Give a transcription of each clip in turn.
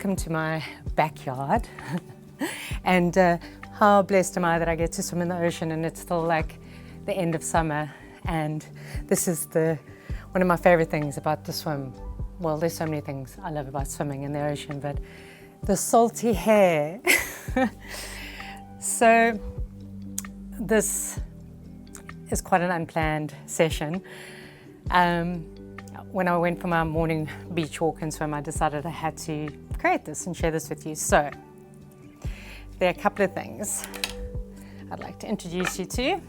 welcome to my backyard. And how blessed am I that I get to swim in the ocean, and it's still like the end of summer. And this is one of my favorite things about the swim. Well, there's so many things I love about swimming in the ocean, but the salty hair. So this is quite an unplanned session. When I went for my morning beach walk and swim, I decided I had to create this and share this with you. So there are a couple of things I'd like to introduce you to.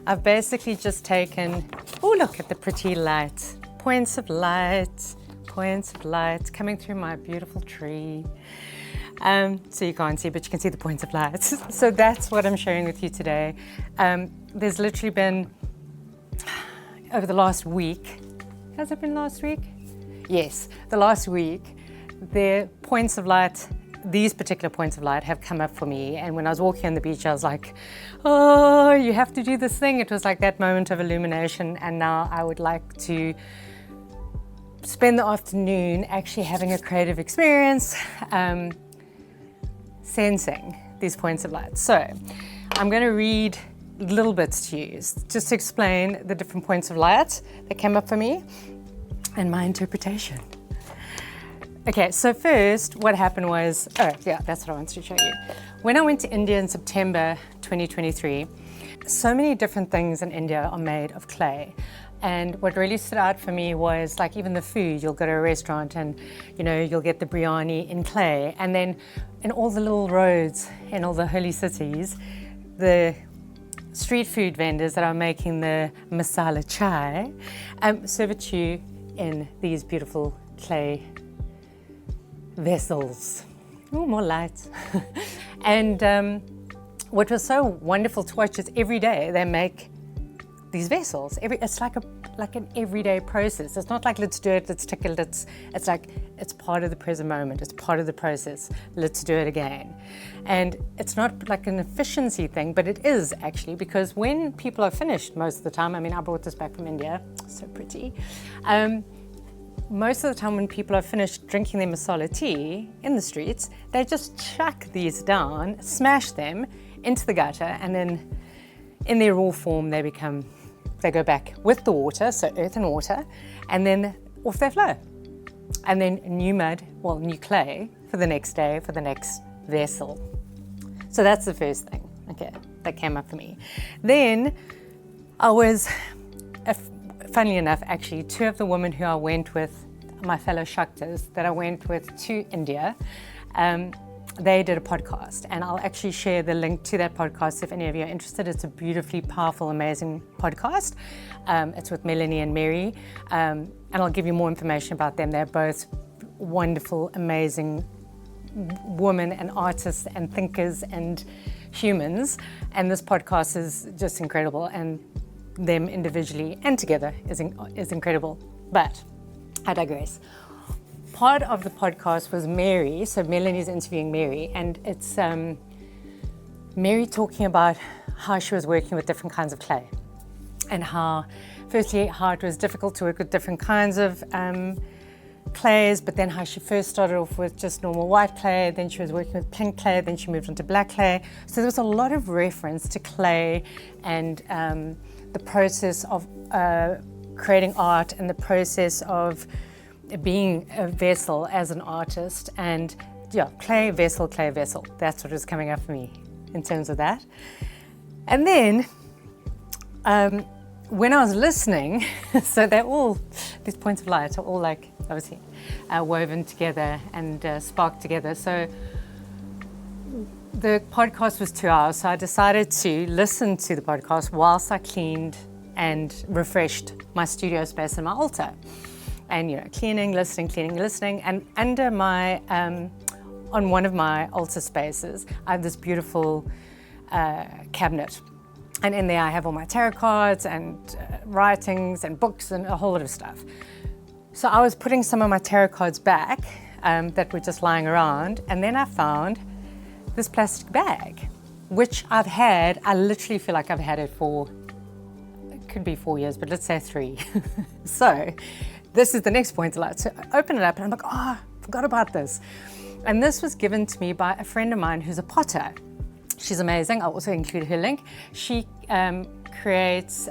I've basically just taken, oh, look at the pretty light, points of light coming through my beautiful tree. So you can't see, but you can see the points of light. So that's what I'm sharing with you today. There's literally been, over the last week, has it been last week? Yes, the last week, the points of light, these particular points of light have come up for me. And when I was walking on the beach, I was like, oh, you have to do this thing. It was like that moment of illumination. And now I would like to spend the afternoon actually having a creative experience, sensing these points of light. So I'm going to read little bits to you just to explain the different points of light that came up for me and my interpretation. Okay, so first what happened was, that's what I wanted to show you. When I went to India in September 2023, so many different things in India are made of clay. And what really stood out for me was like even the food, you'll go to a restaurant and you'll get the biryani in clay. And then in all the little roads in all the holy cities, the street food vendors that are making the masala chai serve it to you in these beautiful clay vessels. Oh, more light. And what was so wonderful to watch is every day they make these vessels. It's like an everyday process. It's not like let's do it, let's tickle it. It's like it's part of the present moment. It's part of the process. Let's do it again. And it's not like an efficiency thing, but it is actually, because when people are finished most of the time, I mean, I brought this back from India, so pretty. Most of the time when people are finished drinking their masala tea in the streets, they just chuck these down, smash them into the gutter, and then in their raw form they go back with the water, so earth and water, and then off they flow. And then new clay for the next day, for the next vessel. So that's the first thing, okay, that came up for me. Then I was, funnily enough, actually, two of the women who I went with, my fellow Shaktas, that I went with to India, they did a podcast, and I'll actually share the link to that podcast if any of you are interested. It's a beautifully powerful, amazing podcast. It's with Melanie and Mary, and I'll give you more information about them. They're both wonderful, amazing women and artists and thinkers and humans, and this podcast is just incredible, and them individually and together is incredible. But I digress. Part of the podcast was Mary, so Melanie's interviewing Mary, and it's Mary talking about how she was working with different kinds of clay, and how it was difficult to work with different kinds of clays, but then how she first started off with just normal white clay, then she was working with pink clay, then she moved on to black clay. So there was a lot of reference to clay and the process of creating art and the process of being a vessel as an artist, and clay vessel. That's what was coming up for me in terms of that. And then when I was listening, so these points of light are all like obviously woven together and sparked together. So the podcast was 2 hours, so I decided to listen to the podcast whilst I cleaned and refreshed my studio space and my altar. And cleaning, listening, and under my, on one of my altar spaces, I have this beautiful cabinet. And in there I have all my tarot cards and writings and books and a whole lot of stuff. So I was putting some of my tarot cards back that were just lying around, and then I found this plastic bag, which I literally feel like I've had it for, it could be 4 years, but let's say 3. So this is the next point. So I open it up and I'm like, I forgot about this. And this was given to me by a friend of mine who's a potter. She's amazing. I'll also include her link. She creates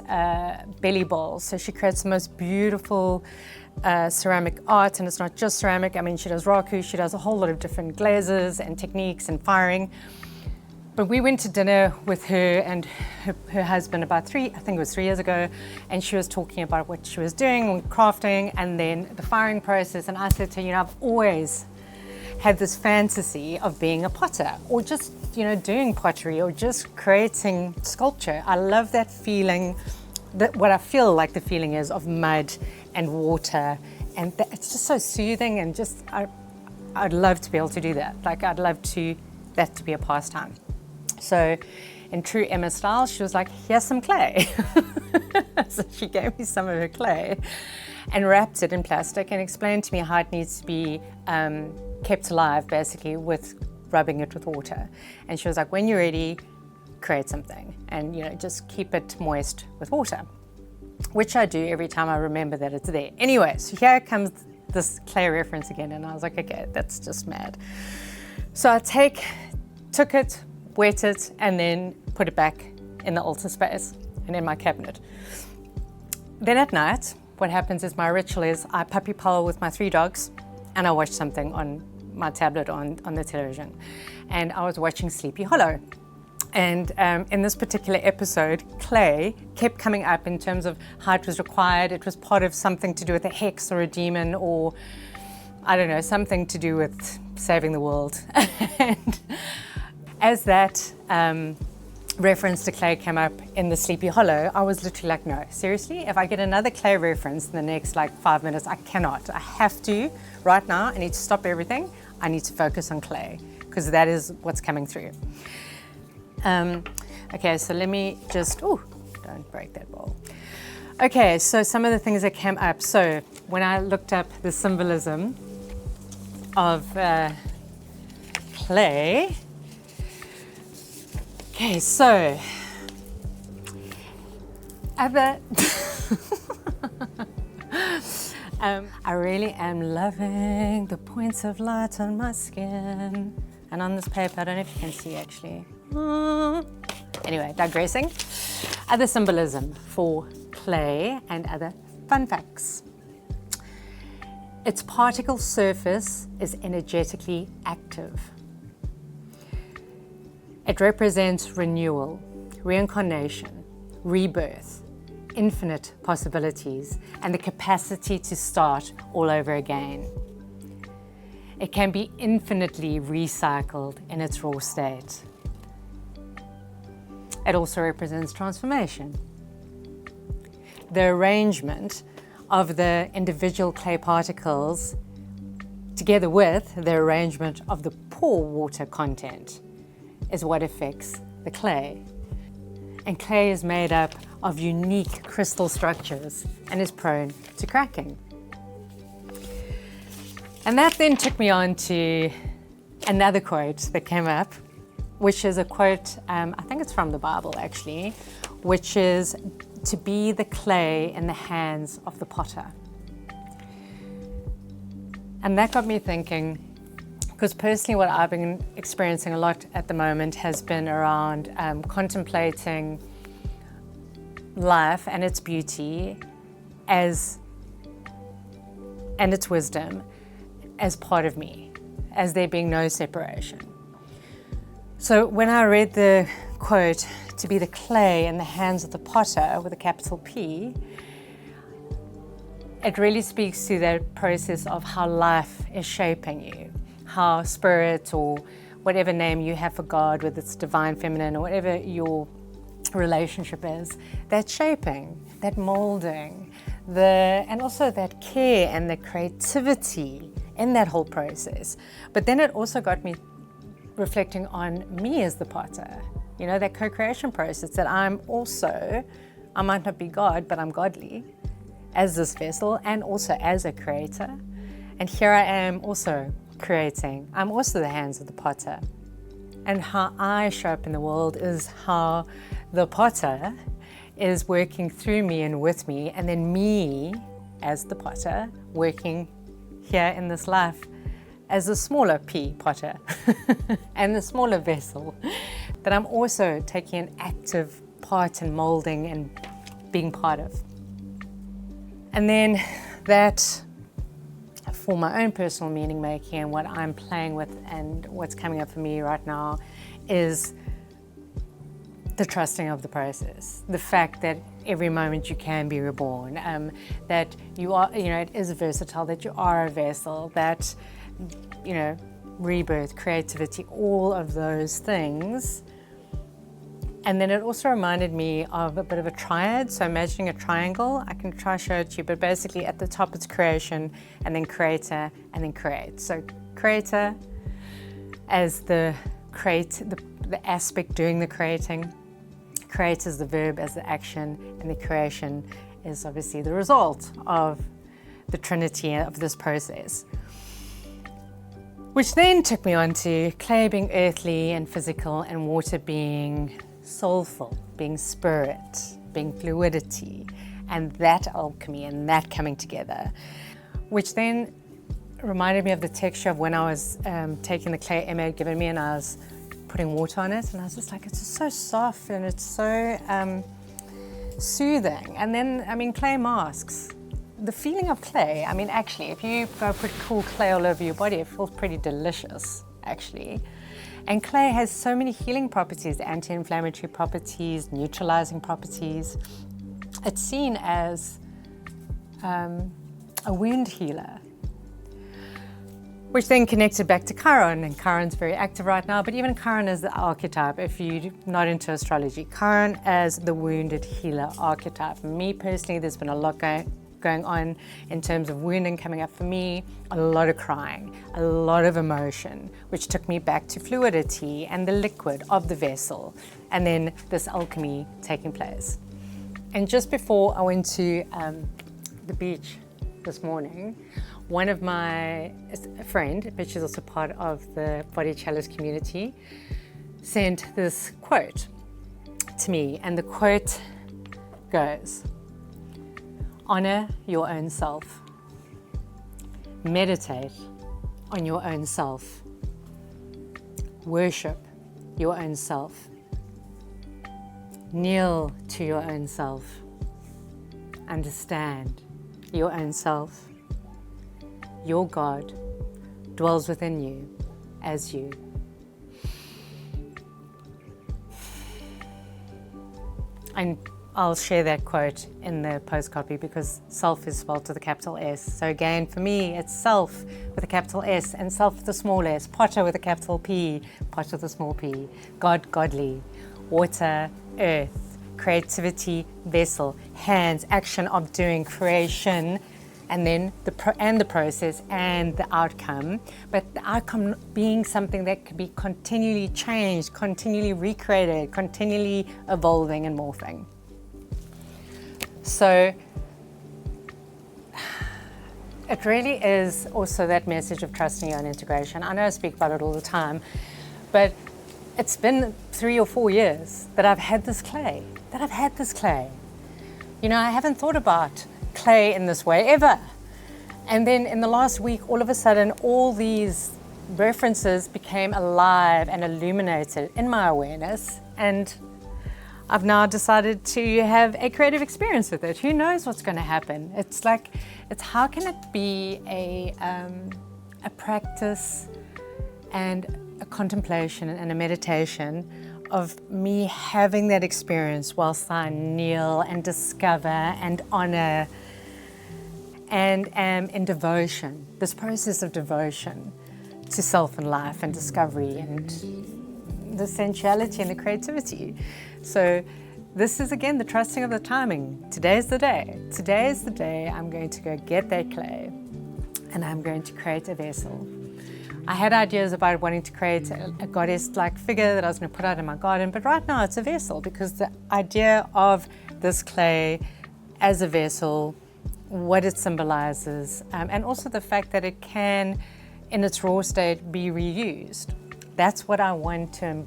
belly bowls. So she creates the most beautiful ceramic art, and it's not just ceramic. I mean, she does raku, she does a whole lot of different glazes and techniques and firing. But we went to dinner with her and her husband about 3 years ago, and she was talking about what she was doing, crafting, and then the firing process. And I said to her, I've always had this fantasy of being a potter, or just, doing pottery, or just creating sculpture. I love that feeling, that what I feel like the feeling is of mud and water, and it's just so soothing, and just I'd love to be able to do that. Like, I'd love that to be a pastime. So in true Emma style, she was like, here's some clay. So she gave me some of her clay and wrapped it in plastic and explained to me how it needs to be kept alive, basically, with rubbing it with water. And she was like, when you're ready, create something, and just keep it moist with water, which I do every time I remember that it's there. Anyway, so here comes this clay reference again, and I was like, okay, that's just mad. So I took it, wet it, and then put it back in the altar space and in my cabinet. Then at night, what happens is, my ritual is I puppy paw with my 3 dogs, and I watch something on my tablet on the television. And I was watching Sleepy Hollow. And in this particular episode, clay kept coming up in terms of how it was required. It was part of something to do with a hex or a demon, or I don't know, something to do with saving the world. And as that reference to clay came up in the Sleepy Hollow, I was literally like, no, seriously, if I get another clay reference in the next 5 minutes, I cannot. I have to, right now, I need to stop everything. I need to focus on clay, because that is what's coming through. Okay, so let me just, don't break that bowl. Okay, so some of the things that came up. So when I looked up the symbolism of clay, okay, so I really am loving the points of light on my skin and on this paper. I don't know if you can see, actually. Anyway, digressing. Other symbolism for clay and other fun facts. Its particle surface is energetically active. It represents renewal, reincarnation, rebirth, infinite possibilities, and the capacity to start all over again. It can be infinitely recycled in its raw state. It also represents transformation. The arrangement of the individual clay particles, together with the arrangement of the pore water content, is what affects the clay. And clay is made up of unique crystal structures and is prone to cracking. And that then took me on to another quote that came up, which is a quote, I think it's from the Bible actually, which is to be the clay in the hands of the potter. And that got me thinking, because personally what I've been experiencing a lot at the moment has been around contemplating life and its beauty and its wisdom as part of me, as there being no separation. So when I read the quote, to be the clay in the hands of the potter with a capital P, it really speaks to that process of how life is shaping you, how spirit, or whatever name you have for God, whether it's divine feminine or whatever your relationship is, that shaping, that molding, and also that care and the creativity in that whole process. But then it also got me reflecting on me as the potter, that co-creation process, that I might not be God, but I'm godly as this vessel and also as a creator. And here I am also creating. I'm also the hands of the potter. And how I show up in the world is how the potter is working through me and with me, and then me as the potter working here in this life as the smaller P potter and the smaller vessel, that I'm also taking an active part in molding and being part of. And then that, for my own personal meaning making and what I'm playing with and what's coming up for me right now, is the trusting of the process. The fact that every moment you can be reborn, that you are, it is versatile, that you are a vessel, that, rebirth, creativity, all of those things. And then it also reminded me of a bit of a triad. So imagining a triangle, I can try to show it to you, but basically at the top it's creation, and then creator, and then create. So creator as the aspect doing the creating, create as the verb, as the action, and the creation is obviously the result of the trinity of this process. Which then took me on to clay being earthly and physical, and water being soulful, being spirit, being fluidity, and that alchemy and that coming together. Which then reminded me of the texture of when I was taking the clay Emma had given me, and I was putting water on it, and I was just like, it's just so soft and it's so soothing. And then, clay masks. The feeling of clay, actually, if you go put cool clay all over your body, it feels pretty delicious, actually. And clay has so many healing properties, anti-inflammatory properties, neutralizing properties. It's seen as a wound healer, which then connected back to Chiron, and Chiron's very active right now, but even Chiron as the archetype, if you're not into astrology, Chiron as the wounded healer archetype. For me personally, there's been a lot going on in terms of wounding coming up for me, a lot of crying, a lot of emotion, which took me back to fluidity and the liquid of the vessel, and then this alchemy taking place. And just before I went to the beach this morning, one of a friend, but she's also part of the Body Chalice community, sent this quote to me, and the quote goes, "Honor your own self. Meditate on your own self. Worship your own self. Kneel to your own self. Understand your own self. Your God dwells within you as you." And I'll share that quote in the post copy, because self is spelled with a capital S. So again, for me, it's self with a capital S and self with a small s, potter with a capital P, potter with a small p, God, godly, water, earth, creativity, vessel, hands, action of doing, creation, and then the process and the outcome, but the outcome being something that could be continually changed, continually recreated, continually evolving and morphing. So it really is also that message of trusting your own integration. I know I speak about it all the time, but it's been 3 or 4 years that I've had this clay, I haven't thought about clay in this way ever. And then in the last week, all of a sudden, all these references became alive and illuminated in my awareness, and I've now decided to have a creative experience with it. Who knows what's going to happen? It's how can it be a practice and a contemplation and a meditation of me having that experience whilst I kneel and discover and honor and am in devotion, this process of devotion to self and life and discovery and the sensuality and the creativity. So this is again the trusting of the timing. Today's the day. Today is the day I'm going to go get that clay and I'm going to create a vessel. I had ideas about wanting to create a goddess-like figure that I was going to put out in my garden, but right now it's a vessel, because the idea of this clay as a vessel, what it symbolizes, and also the fact that it can, in its raw state, be reused. That's what I want to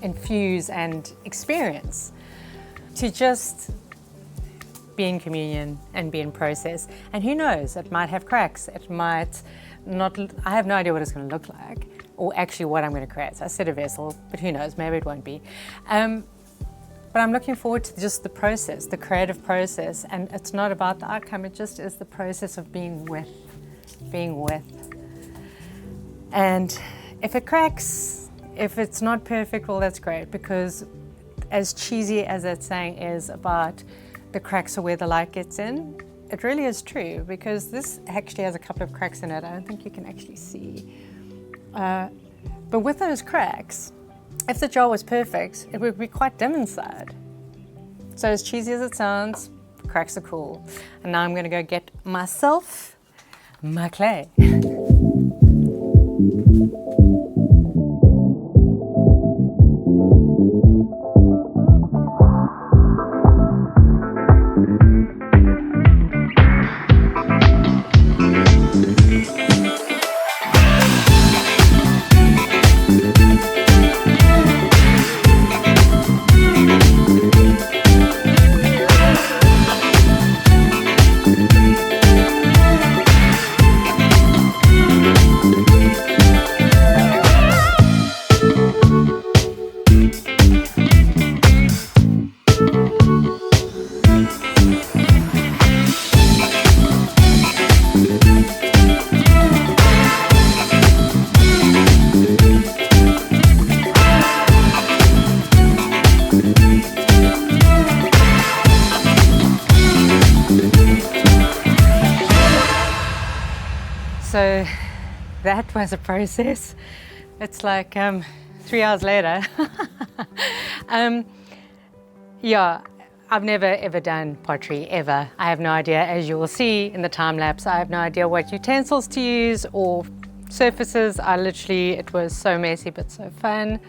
infuse and experience, to just be in communion and be in process. And who knows, it might have cracks, it might I have no idea what it's going to look like, or actually what I'm going to create. So I said a vessel, but who knows, maybe it won't be. But I'm looking forward to just the process, the creative process, and it's not about the outcome, it just is the process of being with. And if it cracks, if it's not perfect, well, that's great, because as cheesy as that saying is about the cracks are where the light gets in, it really is true, because this actually has a couple of cracks in it. I don't think you can actually see. But with those cracks, if the jar was perfect, it would be quite dim inside. So as cheesy as it sounds, cracks are cool. And now I'm going to go get myself my clay. So that was a process. It's like 3 hours later. Yeah, I've never ever done pottery, ever. I have no idea, as you will see in the time lapse, I have no idea what utensils to use or surfaces. It was so messy but so fun.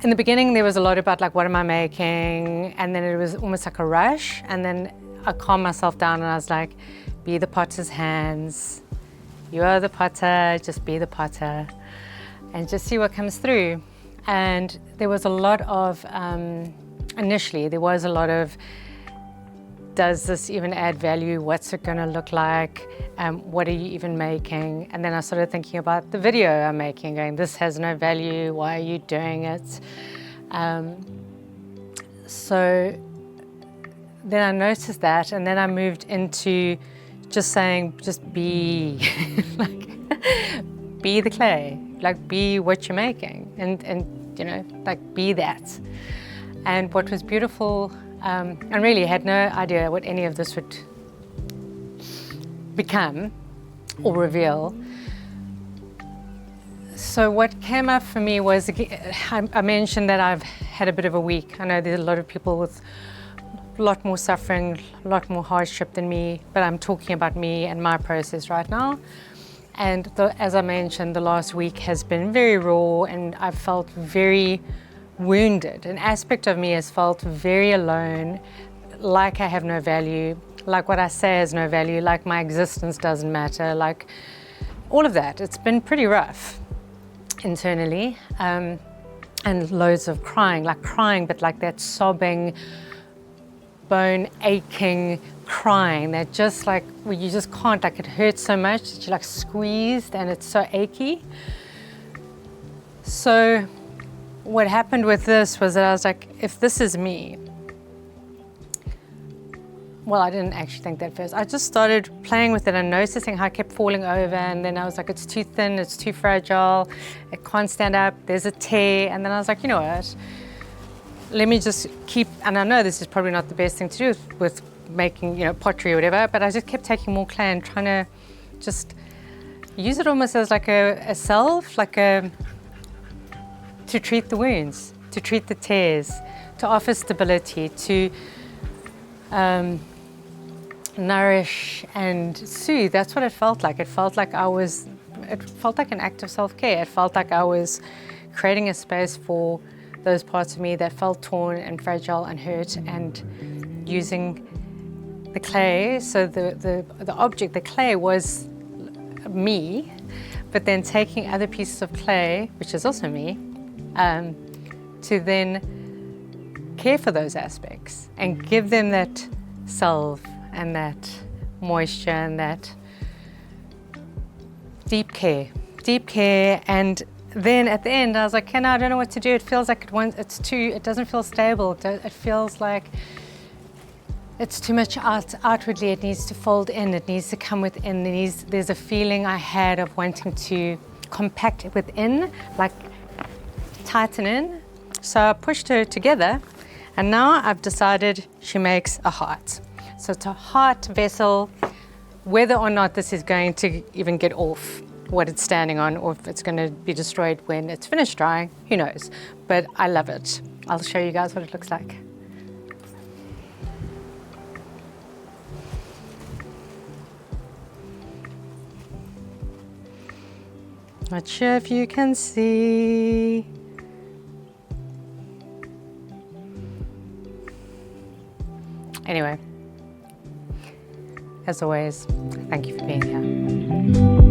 In the beginning there was a lot about like, what am I making? And then it was almost like a rush, and then I calmed myself down and I was like, be the potter's hands. You are the potter, just be the potter and just see what comes through. And there was a lot of, initially there was a lot of, does this even add value? What's it gonna look like? What are you even making? And then I started thinking about the video I'm making, going, this has no value, why are you doing it? So then I noticed that, and then I moved into just saying, just be, like, be the clay, like be what you're making, and you know, like be that. And what was beautiful, and really had no idea what any of this would become or reveal. So what came up for me was, I mentioned that I've had a bit of a week. I know there's a lot of people with a lot more suffering, a lot more hardship than me, but I'm talking about me and my process right now. And as I mentioned, the last week has been very raw, and I've felt very wounded. An aspect of me has felt very alone, like I have no value, like what I say has no value, like my existence doesn't matter, like all of that. It's been pretty rough internally, and loads of crying, but like that sobbing, bone aching crying that just like, well, you just can't, like it hurts so much that you're like squeezed and it's so achy. So what happened with this was that I was like, if this is me, well, I didn't actually think that first. I just started playing with it and noticing how I kept falling over, and then I was like, it's too thin, it's too fragile, it can't stand up, there's a tear. And then I was like, you know what, let me just keep, and I know this is probably not the best thing to do with making, you know, pottery or whatever, but I just kept taking more clay and trying to just use it almost as like a salve, like to treat the wounds, to treat the tears, to offer stability, to nourish and soothe. That's what it felt like. It felt like it felt like an act of self-care. It felt like I was creating a space for those parts of me that felt torn and fragile and hurt, and using the clay. So the object, the clay, was me, but then taking other pieces of clay, which is also me, to then care for those aspects and give them that salve and that moisture and that deep care. And then at the end I was like, I don't know what to do. It feels like it doesn't feel stable. It feels like it's too much outwardly. It needs to fold in, it needs to come within. There's a feeling I had of wanting to compact it within, like tighten in. So I pushed her together, and now I've decided she makes a heart. So it's a heart vessel. Whether or not this is going to even get off what it's standing on, or if it's going to be destroyed when it's finished drying, who knows. But I love it. I'll show you guys what it looks like. Not sure if you can see. Anyway, as always, thank you for being here.